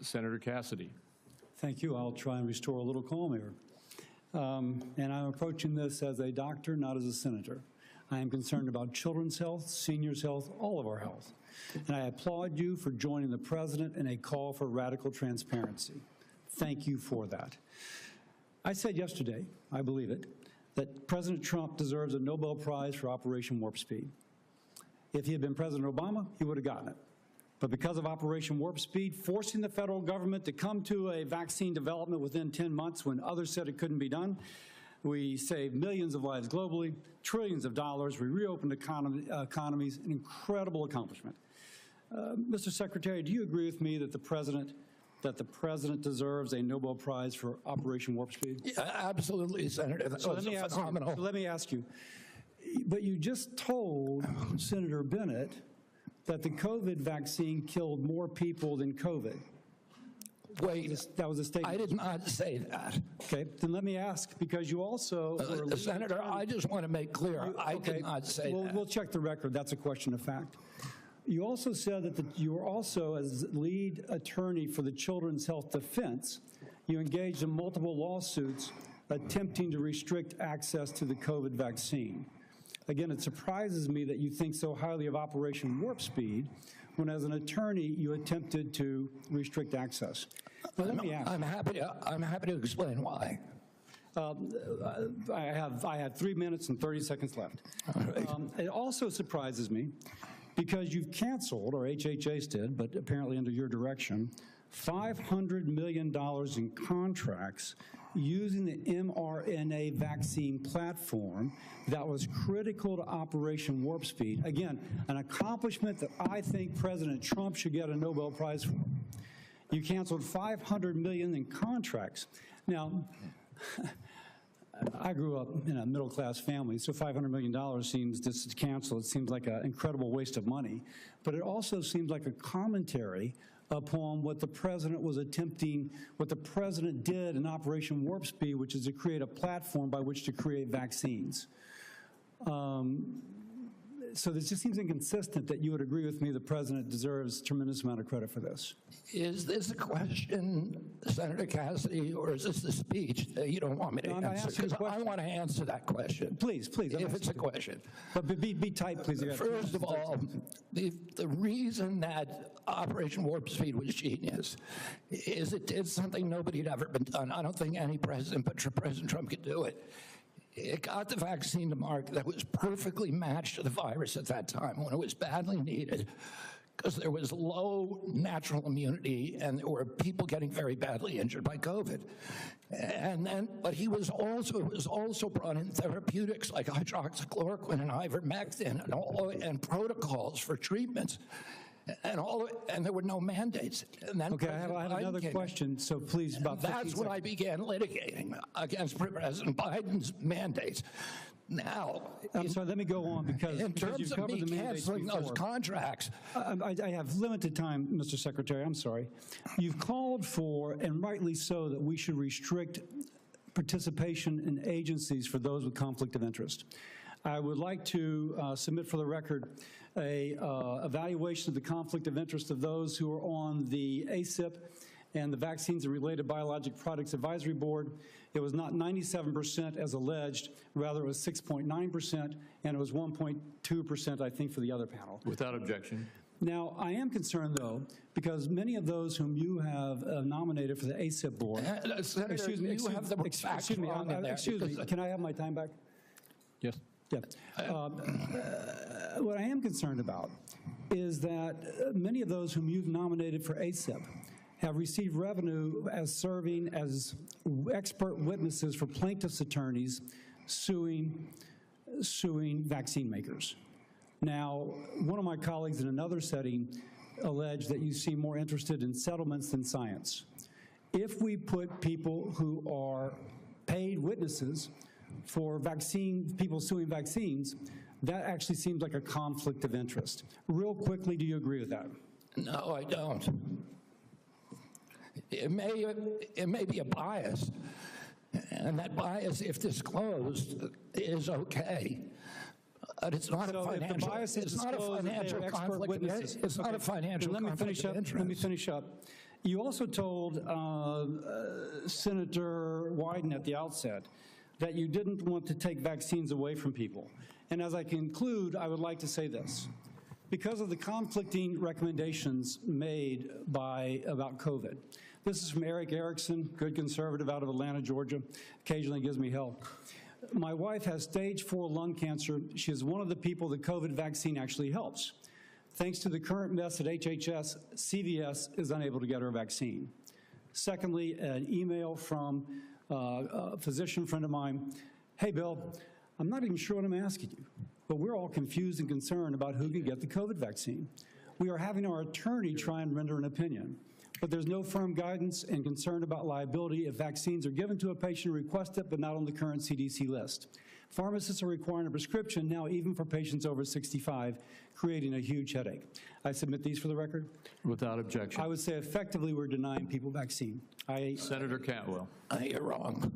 Senator Cassidy. Thank you. I'll try and restore a little calm here. And I'm approaching this as a doctor, not as a senator. I am concerned about children's health, seniors' health, all of our health. And I applaud you for joining the President in a call for radical transparency. Thank you for that. I said yesterday, I believe it, that President Trump deserves a Nobel Prize for Operation Warp Speed. If he had been President Obama, he would have gotten it. But because of Operation Warp Speed, forcing the federal government to come to a vaccine development within 10 months when others said it couldn't be done, we saved millions of lives globally, trillions of dollars, we reopened economies, an incredible accomplishment. Mr. Secretary, do you agree with me that the President deserves a Nobel Prize for Operation Warp Speed? Yeah, absolutely, Senator. That was phenomenal. So let me ask you, but you just told Senator Bennett that the COVID vaccine killed more people than COVID. Wait, that was a statement. I did not say that. Okay, then let me ask, because you also were Senator, I just want to make clear, I did not say that. We'll check the record. That's a question of fact. You also said that you were also, as lead attorney for the Children's Health Defense, you engaged in multiple lawsuits attempting to restrict access to the COVID vaccine. Again, it surprises me that you think so highly of Operation Warp Speed when, as an attorney, you attempted to restrict access. Now, let me ask. I'm happy to explain why. I had 3 minutes and 30 seconds left. It also surprises me because you've canceled, or HHS did, but apparently under your direction, $500 million in contracts using the mRNA vaccine platform that was critical to Operation Warp Speed. Again, an accomplishment that I think President Trump should get a Nobel Prize for. You canceled $500 million in contracts. Now, I grew up in a middle-class family, so $500 million seems, just to cancel, it seems like an incredible waste of money. But it also seems like a commentary upon what the President was attempting, what the President did in Operation Warp Speed, which is to create a platform by which to create vaccines. So this just seems inconsistent that you would agree with me the President deserves a tremendous amount of credit for this. Is this a question, Senator Cassidy, or is this a speech that you don't want me to answer? Because I want to answer that question. Please, please. If it's a question. But be tight, please. First of all, the reason that Operation Warp Speed was genius is it did something nobody had ever been done. I don't think any president but President Trump could do it. It got the vaccine to market that was perfectly matched to the virus at that time when it was badly needed, because there was low natural immunity and there were people getting very badly injured by COVID. And then, but it was also brought in therapeutics like hydroxychloroquine and ivermectin and protocols for treatments. And there were no mandates. And then okay, I have another question, so please, about 15 That's when I began litigating against President Biden's mandates. Now, I'm sorry, let me go on because in terms of me canceling those contracts. I have limited time, Mr. Secretary, I'm sorry. You've called for, and rightly so, that we should restrict participation in agencies for those with conflict of interest. I would like to submit for the record a evaluation of the conflict of interest of those who are on the ACIP and the Vaccines and Related Biologic Products Advisory Board. It was not 97% as alleged, rather it was 6.9%, and it was 1.2%, I think, for the other panel. Without objection. Now, I am concerned, though, because many of those whom you have nominated for the ACIP board, excuse me, can I have my time back? Yes. Yeah. What I am concerned about is that many of those whom you've nominated for ACIP have received revenue as serving as expert witnesses for plaintiffs' attorneys suing vaccine makers. Now, one of my colleagues in another setting alleged that you seem more interested in settlements than science. If we put people who are paid witnesses for people suing vaccines, that actually seems like a conflict of interest. Real quickly, do you agree with that? No, I don't. It may be a bias, and that bias, if disclosed, is okay. But it's not a financial. It's not a financial conflict. It's not a financial conflict of interest. Let me finish up. You also told Senator Wyden at the outset that you didn't want to take vaccines away from people. And as I conclude, I would like to say this. Because of the conflicting recommendations made about COVID, this is from Eric Erickson, good conservative out of Atlanta, Georgia, occasionally gives me hell. My wife has stage 4 lung cancer. She is one of the people the COVID vaccine actually helps. Thanks to the current mess at HHS, CVS is unable to get her vaccine. Secondly, an email from a physician friend of mine. Hey, Bill, I'm not even sure what I'm asking you, but we're all confused and concerned about who can get the COVID vaccine. We are having our attorney try and render an opinion, but there's no firm guidance and concern about liability if vaccines are given to a patient who requests it but not on the current CDC list. Pharmacists are requiring a prescription now even for patients over 65, creating a huge headache. I submit these for the record. Without objection. I would say effectively we're denying people vaccine. Senator Cantwell. You're wrong.